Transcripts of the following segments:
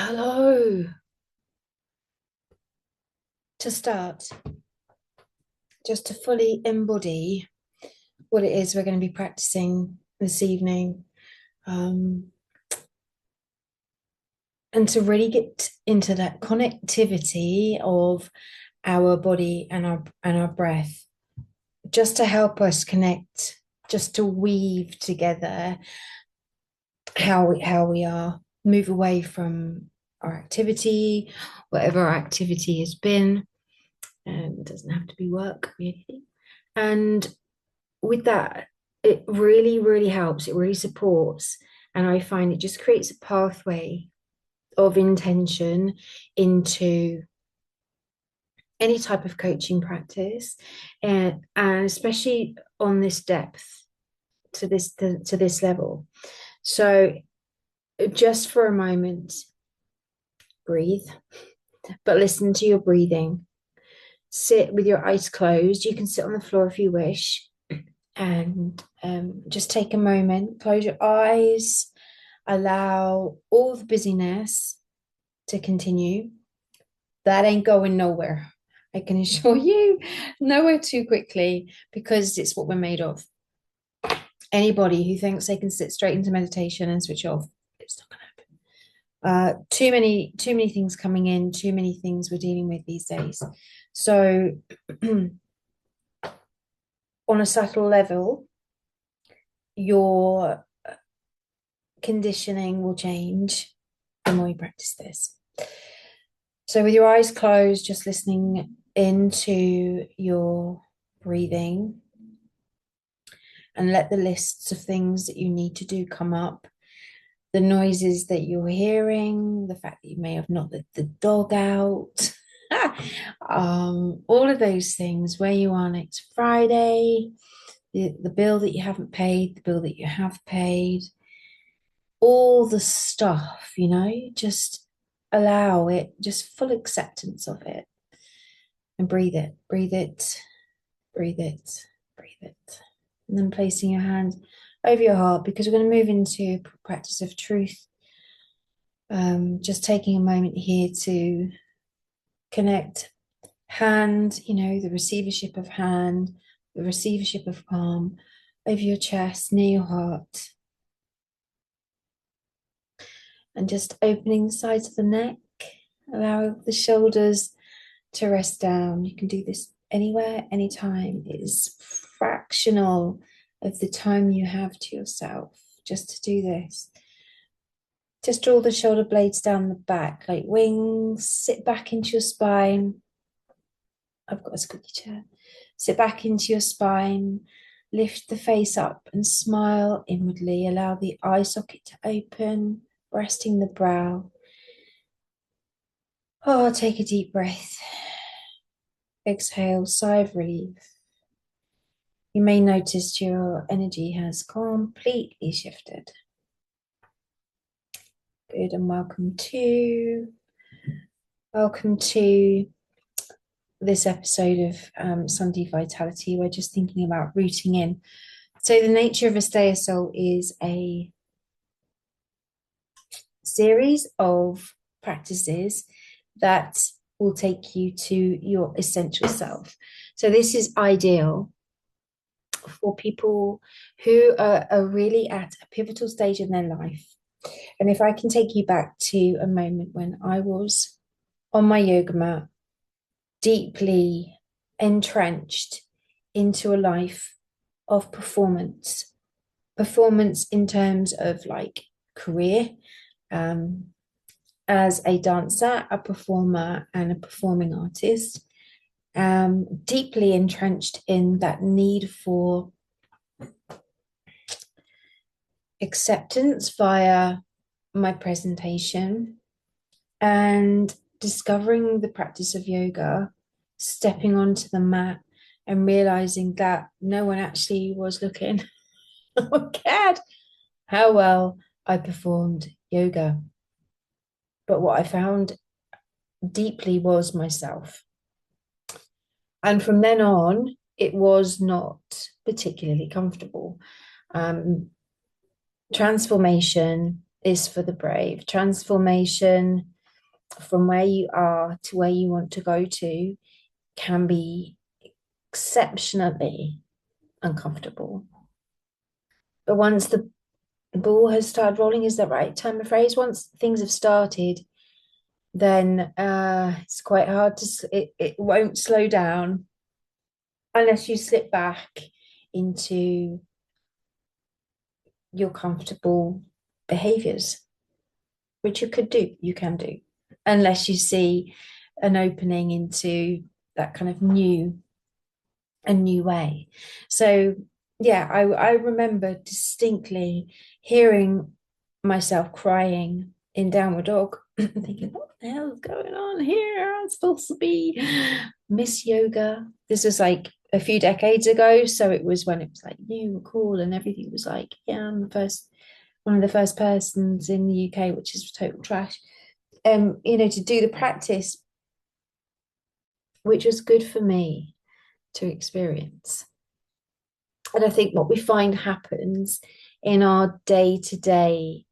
Hello. To start, just to fully embody what it is we're going to be practicing this evening, um, and to really get into that connectivity of our body and our breath, just to help us connect, just to weave together how we are, move away from our activity, whatever our activity has been. It doesn't have to be work, really. And with that, it really, really helps. It really supports. And I find it just creates a pathway of intention into any type of coaching practice, and especially on this depth to this level. So just for a moment, breathe, but listen to your breathing. Sit with your eyes closed. You can sit on the floor if you wish, and just take a moment, close your eyes, allow all the busyness to continue. That ain't going nowhere. I can assure you, nowhere too quickly, because it's what we're made of. Anybody who thinks they can sit straight into meditation and switch off, it's not going to happen. Too many things coming in, too many things we're dealing with these days. So, on a subtle level, your conditioning will change the more you practice this. So, with your eyes closed, just listening into your breathing, and let the lists of things that you need to do come up. The noises that you're hearing, the fact that you may have not let the dog out, all of those things, where you are next Friday, the bill that you haven't paid, the bill that you have paid, all the stuff, just allow it, just full acceptance of it, and breathe it, breathe it, breathe it, breathe it. And then placing your hand over your heart, because we're going to move into practice of truth. Just taking a moment here to connect hand, the receivership of hand, the receivership of palm over your chest, near your heart. And just opening the sides of the neck, allow the shoulders to rest down. You can do this anywhere, anytime. It is fractional of the time you have to yourself just to do this. Just draw the shoulder blades down the back like wings. Sit back into your spine. I've got a squeaky chair. Sit back into your spine. Lift the face up and smile inwardly. Allow the eye socket to open, resting the brow. Oh, take a deep breath. Exhale, sigh of relief. You may notice your energy has completely shifted. Good, and welcome to this episode of Sunday Vitality. We're just thinking about rooting in. So the nature of Asteya Soul is a series of practices that will take you to your essential self. So this is ideal for people who are really at a pivotal stage in their life. And if I can take you back to a moment when I was on my yoga mat, deeply entrenched into a life of performance in terms of like career, as a dancer, a performer, and a performing artist, deeply entrenched in that need for acceptance via my presentation, and discovering the practice of yoga, stepping onto the mat and realizing that no one actually was looking. Oh, God, how well I performed yoga. But what I found deeply was myself. And from then on, it was not particularly comfortable. Transformation is for the brave. Transformation from where you are to where you want to go to can be exceptionally uncomfortable. But once the ball has started rolling, is the right time of phrase? Once things have started, then it's quite hard it won't slow down unless you slip back into your comfortable behaviors, which you can do, unless you see an opening into that kind of a new way. So yeah, I remember distinctly hearing myself crying in downward dog, thinking, what the hell is going on here? I'm supposed to be Miss Yoga. This was like a few decades ago. So it was when it was like new and cool and everything was like, yeah, I'm the first one of the first persons in the UK, which is total trash. To do the practice, which was good for me to experience. And I think what we find happens in our day-to-day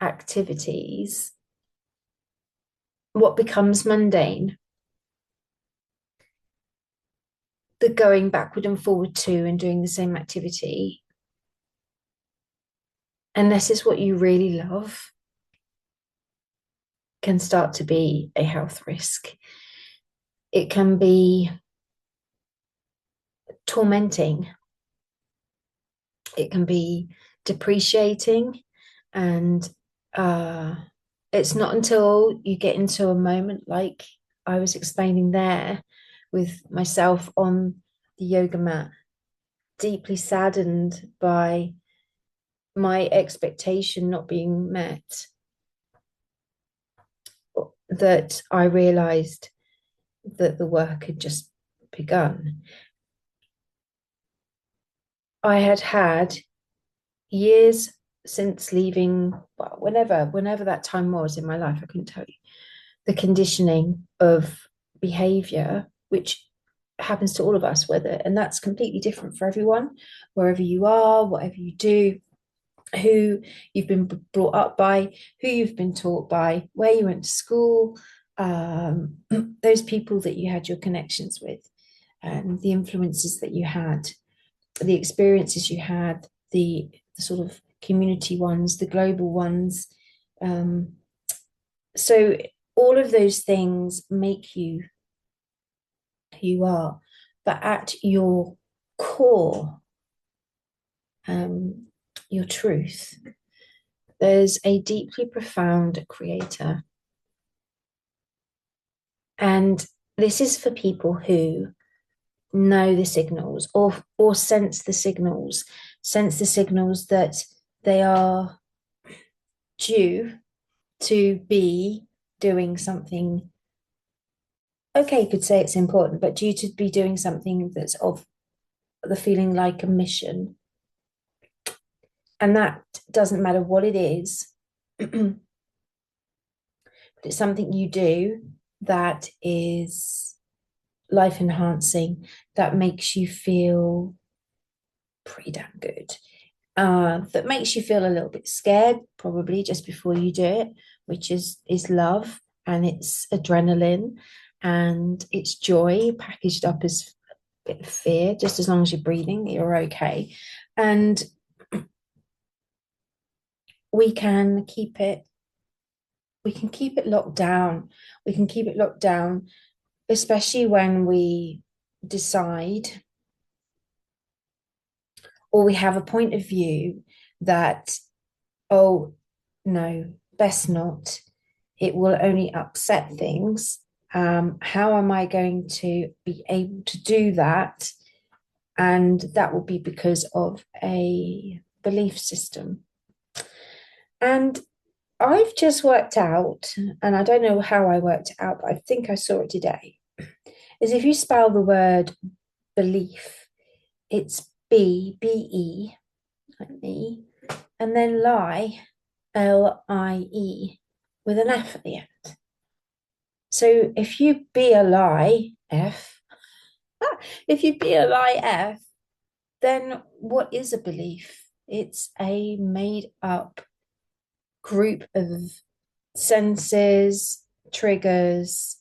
activities, what becomes mundane, the going backward and forward to and doing the same activity, unless it's what you really love, can start to be a health risk. It can be tormenting. It can be depreciating. And it's not until you get into a moment like I was explaining there with myself on the yoga mat, deeply saddened by my expectation not being met, that I realized that the work had just begun. I had had years since leaving, well, whenever that time was in my life, I couldn't tell you, the conditioning of behavior, which happens to all of us, and that's completely different for everyone, wherever you are, whatever you do, who you've been brought up by, who you've been taught by, where you went to school, those people that you had your connections with, and the influences that you had, the experiences you had, the sort of community ones, the global ones. So all of those things make you who you are, but at your core, your truth, there's a deeply profound creator. And this is for people who know the signals or sense the signals that they are due to be doing something. Okay, you could say it's important, but due to be doing something that's of the feeling like a mission. And that doesn't matter what it is, but it's something you do that is life enhancing, that makes you feel pretty damn good, that makes you feel a little bit scared, probably just before you do it, which is love, and it's adrenaline, and it's joy packaged up as a bit of fear. Just as long as you're breathing, you're okay. And we can keep it locked down. We can keep it locked down, especially when we decide or we have a point of view that, oh, no, best not. It will only upset things. How am I going to be able to do that? And that will be because of a belief system. And I've just worked out, and I don't know how I worked it out, but I think I saw it today, is if you spell the word belief, it's B-E, like me, and then lie, L-I-E, with an F at the end. So if you be a lie, F, if you be a lie, F, then what is a belief? It's a made up group of senses, triggers,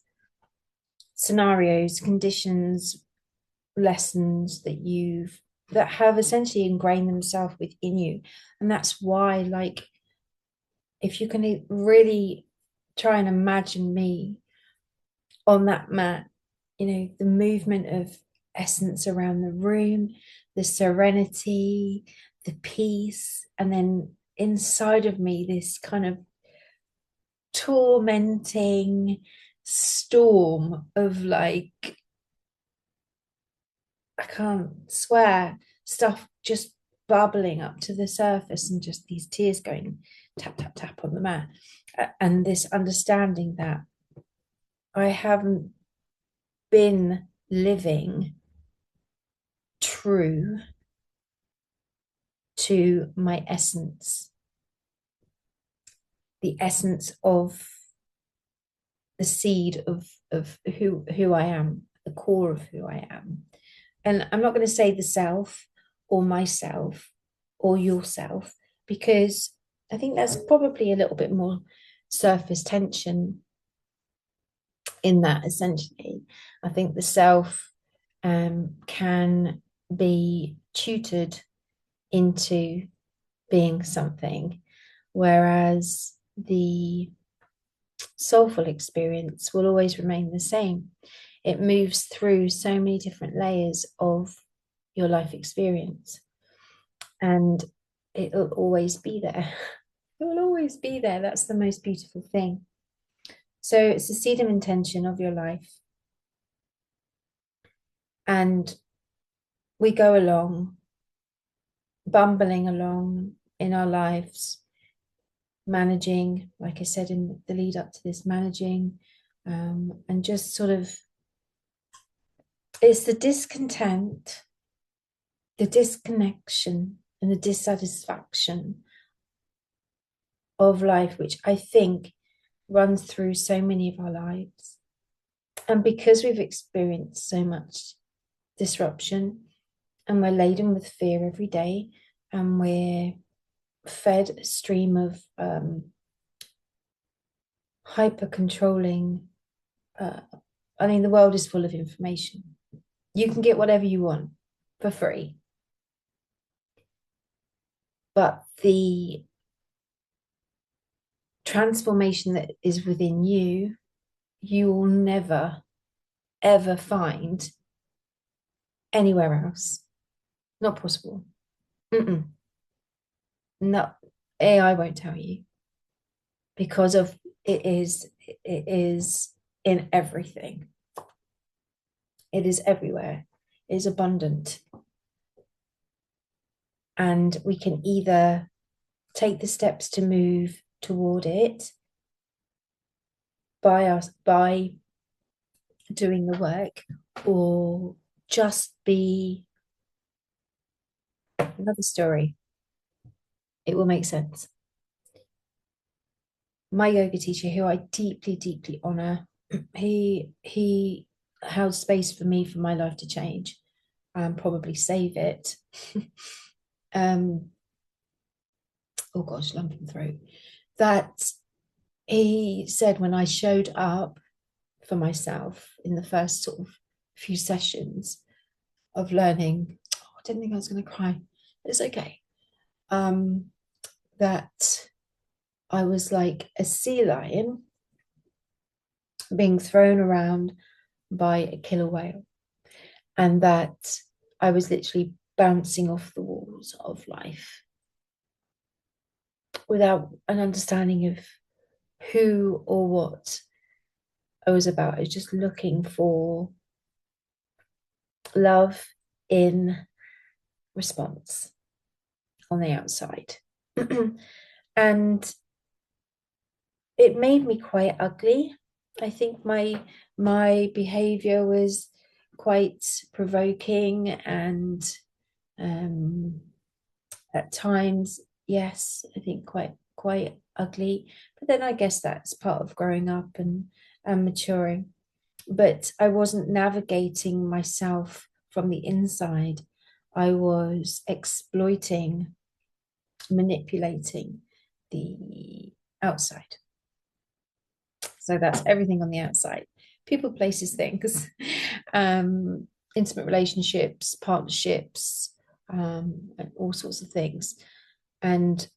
scenarios, conditions, lessons that have essentially ingrained themselves within you. And that's why, like, if you can really try and imagine me on that mat, the movement of essence around the room, the serenity, the peace, and then inside of me, this kind of tormenting storm of, like, I can't swear, stuff just bubbling up to the surface, and just these tears going tap, tap, tap on the mat. And this understanding that I haven't been living true to my essence, the essence of the seed of who I am, the core of who I am. And I'm not going to say the self or myself or yourself, because I think there's probably a little bit more surface tension in that. Essentially, I think the self can be tutored into being something, whereas the soulful experience will always remain the same. It moves through so many different layers of your life experience, and it'll always be there. It will always be there. That's the most beautiful thing. So it's the seed of intention of your life. And we go along, bumbling along in our lives, managing, like I said in the lead up to this, managing, and just sort of, it's the discontent, the disconnection, and the dissatisfaction of life, which I think runs through so many of our lives. And because we've experienced so much disruption, and we're laden with fear every day, and we're fed a stream of hyper controlling, I mean, the world is full of information. You can get whatever you want for free, but the transformation that is within you, you will never ever find anywhere else. Not possible. Mm-mm. No, AI won't tell you, because of it is in everything. It is everywhere. It is abundant. And we can either take the steps to move toward it by doing the work, or just be another story. It will make sense. My yoga teacher, who I deeply, deeply honor, he held space for me for my life to change and probably save it. um, oh gosh, lump in the throat. That he said, when I showed up for myself in the first sort of few sessions of learning, I didn't think I was going to cry. It's okay. That I was like a sea lion being thrown around by a killer whale, and that I was literally bouncing off the walls of life without an understanding of who or what I was about. I was just looking for love in response on the outside. And it made me quite ugly. I think my behavior was quite provoking, and at times, yes, I think quite ugly. But then I guess that's part of growing up and maturing. But I wasn't navigating myself from the inside. I was exploiting, manipulating the outside. So that's everything on the outside. People, places, things, um, intimate relationships, partnerships, and all sorts of things. And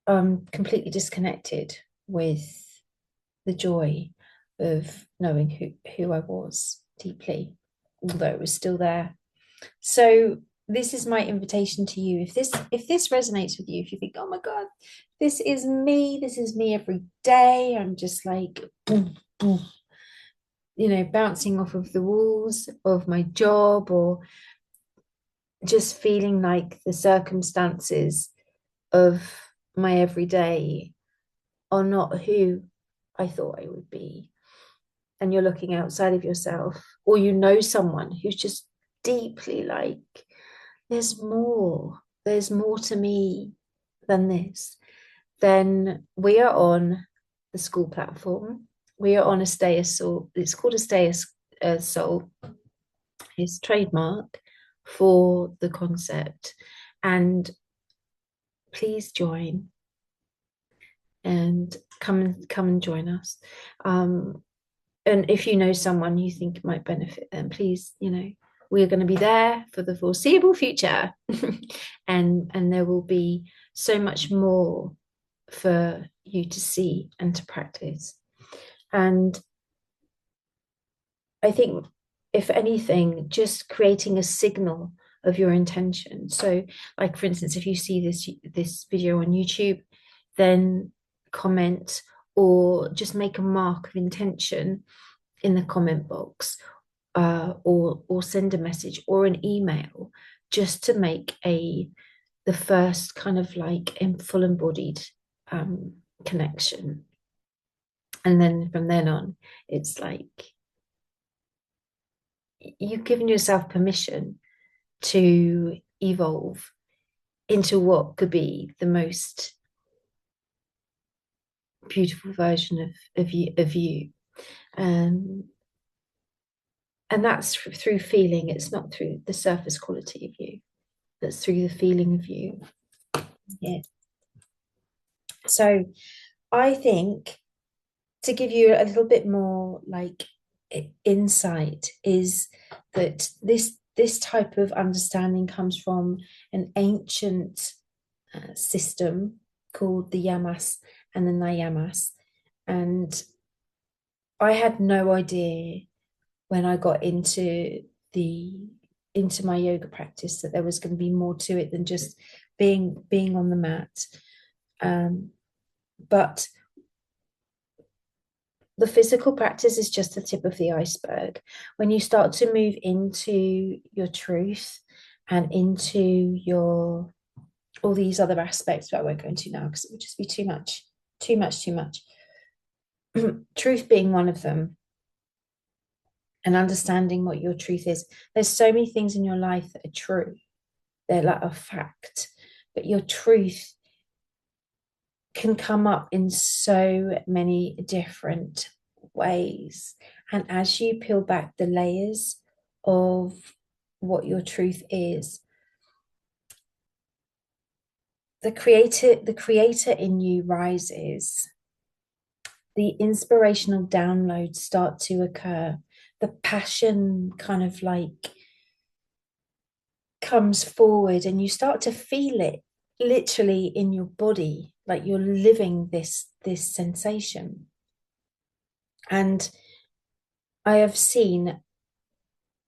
I'm completely disconnected with the joy of knowing who I was deeply, although it was still there. So this is my invitation to you. If this resonates with you, if you think, oh my God, this is me every day. I'm just like, boom, boom, bouncing off of the walls of my job, or just feeling like the circumstances of my everyday are not who I thought I would be. And you're looking outside of yourself, or someone who's just deeply like, there's more to me than this, then we are on the school platform. We are on a stay a soul. It's called a stay a soul. It's trademark for the concept. And please join and come and join us. And if you know someone you think might benefit them, please, we're going to be there for the foreseeable future. and there will be so much more for you to see and to practice. And I think, if anything, just creating a signal of your intention. So, like, for instance, if you see this video on YouTube, then comment, or just make a mark of intention in the comment box, or send a message or an email, just to make the first kind of like full embodied connection. And then from then on, it's like you've given yourself permission to evolve into what could be the most beautiful version of you. And that's through feeling. It's not through the surface quality of you, that's through the feeling of you. Yeah. So I think, to give you a little bit more like insight, is that this type of understanding comes from an ancient system called the yamas and the niyamas. And I had no idea when I got into my yoga practice that there was going to be more to it than just being on the mat. But the physical practice is just the tip of the iceberg. When you start to move into your truth and into all these other aspects that I won't go into now because it would just be too much. Truth being one of them, and understanding what your truth is. There's so many things in your life that are true. They're like a fact, but your truth can come up in so many different ways. And as you peel back the layers of what your truth is, the creator in you rises. The inspirational downloads start to occur. The passion kind of like comes forward, and you start to feel it literally in your body, like you're living this sensation. And I have seen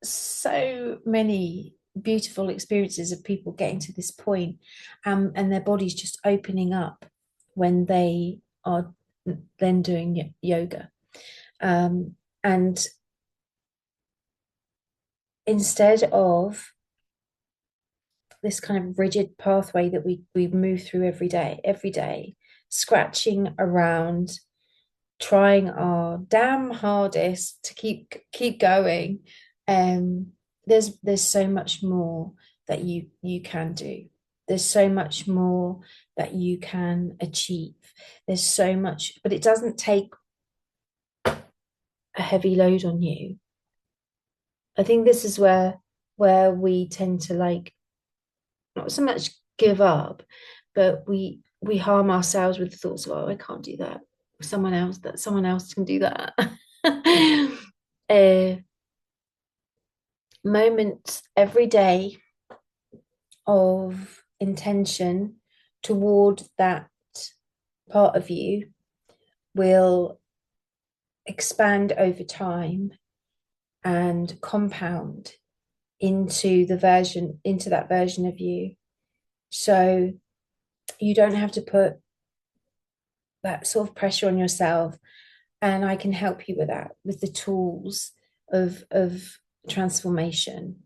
so many beautiful experiences of people getting to this point, and their bodies just opening up when they are then doing yoga. And instead of this kind of rigid pathway that we move through every day, scratching around, trying our damn hardest to keep going, there's so much more that you can do. There's so much more that you can achieve. There's so much, but it doesn't take a heavy load on you. I think this is where we tend to like not so much give up, but we we harm ourselves with the thoughts of, oh, I can't do that. Someone else can do that. uh, Moments every day of intention toward that part of you will expand over time and compound into that version of you. So you don't have to put that sort of pressure on yourself. And I can help you with that, with the tools of transformation,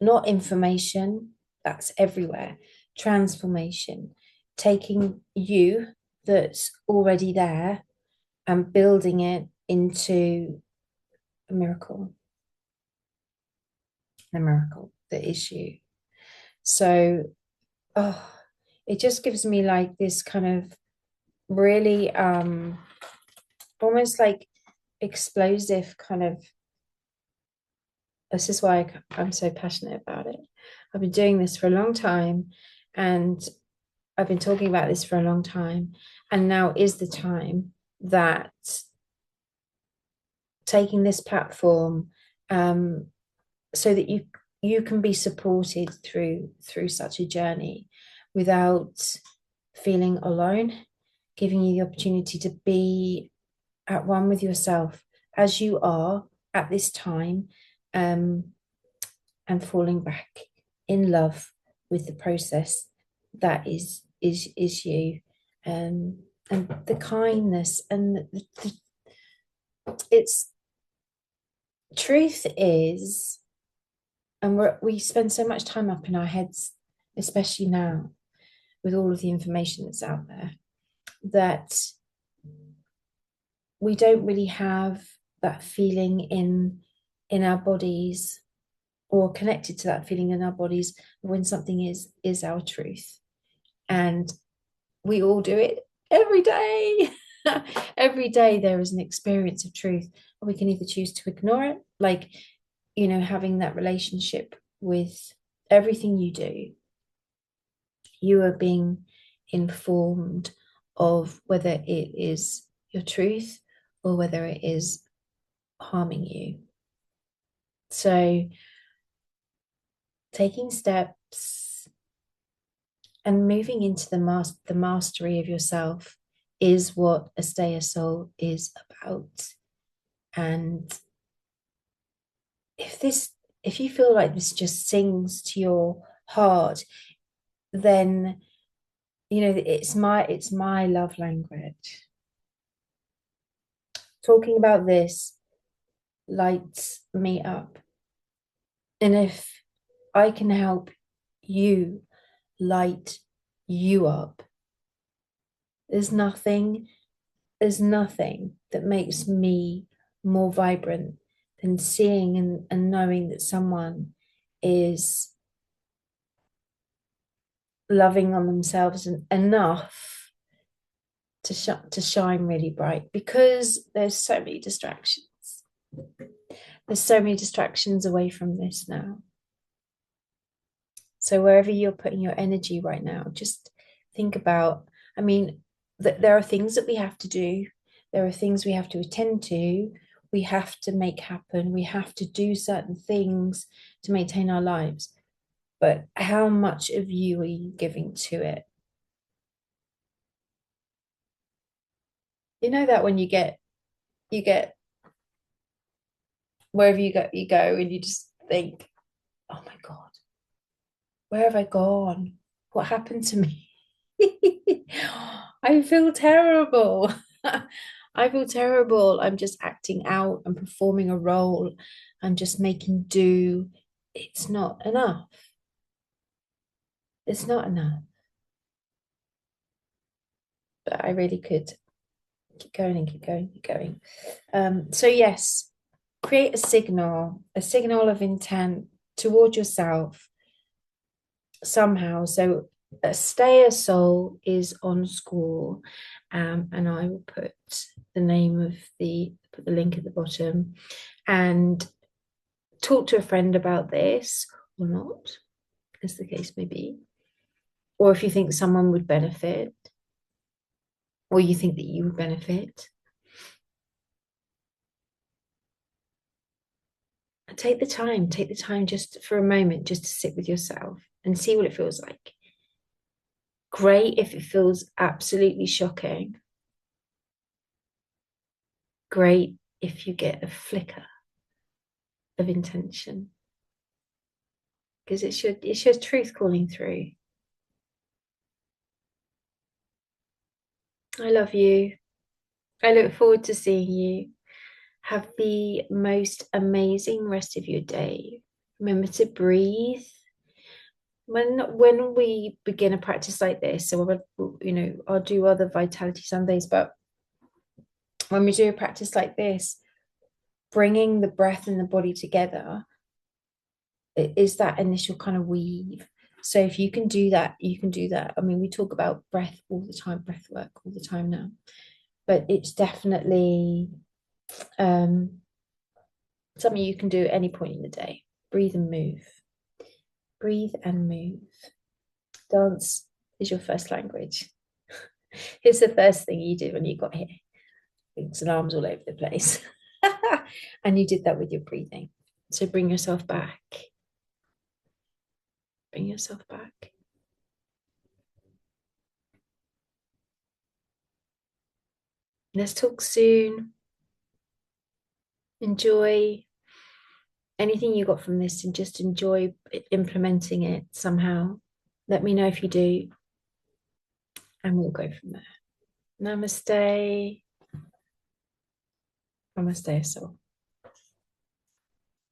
not information, that's everywhere. Transformation, taking you that's already there and building it into a miracle, the miracle, the issue. So, oh, it just gives me like this kind of really almost like explosive kind of, this is why I'm so passionate about it. I've been doing this for a long time, and I've been talking about this for a long time, and now is the time that taking this platform, so that you can be supported through such a journey without feeling alone, giving you the opportunity to be at one with yourself as you are at this time, and falling back in love with the process that is you, and the kindness and it's truth is, and we spend so much time up in our heads, especially now with all of the information that's out there, that we don't really have that feeling in our bodies, or connected to that feeling in our bodies when something is our truth. And we all do it every day. Every day there is an experience of truth. We can either choose to ignore it, like, having that relationship with everything you do. You are being informed of whether it is your truth or whether it is harming you. So taking steps and moving into the mastery of yourself is what a stay a soul is about. And if you feel like this just sings to your heart, then it's my love language. Talking about this lights me up. And if I can help you light you up, there's nothing that makes me more vibrant than seeing and knowing that someone is loving on themselves enough to shine really bright, because there's so many distractions. There's so many distractions away from this now. So wherever you're putting your energy right now, just think about, there are things that we have to do. There are things we have to attend to. We have to make happen. We have to do certain things to maintain our lives. But how much of you are you giving to it? You know that when you get wherever you go and you just think, oh my God, where have I gone? What happened to me? I feel terrible. I feel terrible. I'm just acting out. I'm performing a role. I'm just making do. It's not enough. It's not enough. But I really could keep going and keep going, keep going. So yes, create a signal of intent toward yourself somehow. So stay a soul is on school, and I will put the name of put the link at the bottom, and talk to a friend about this or not, as the case may be, or if you think someone would benefit, or you think that you would benefit. Take the time just for a moment, just to sit with yourself and see what it feels like. Great if it feels absolutely shocking. Great if you get a flicker of intention, because it's your truth calling through. I love you. I look forward to seeing you. Have the most amazing rest of your day. Remember to breathe. When we begin a practice like this, so I'll do other Vitality Sundays, but when we do a practice like this, bringing the breath and the body together is that initial kind of weave. So if you can do that, you can do that. I mean, we talk about breath all the time, breath work all the time now, but it's definitely something you can do at any point in the day. Breathe and move. Breathe and move. Dance is your first language. It's the first thing you did when you got here. Legs and arms all over the place. And you did that with your breathing. So bring yourself back. Bring yourself back. Let's talk soon. Enjoy anything you got from this and just enjoy implementing it somehow. Let me know if you do, and we'll go from there. Namaste. Namaste, soul.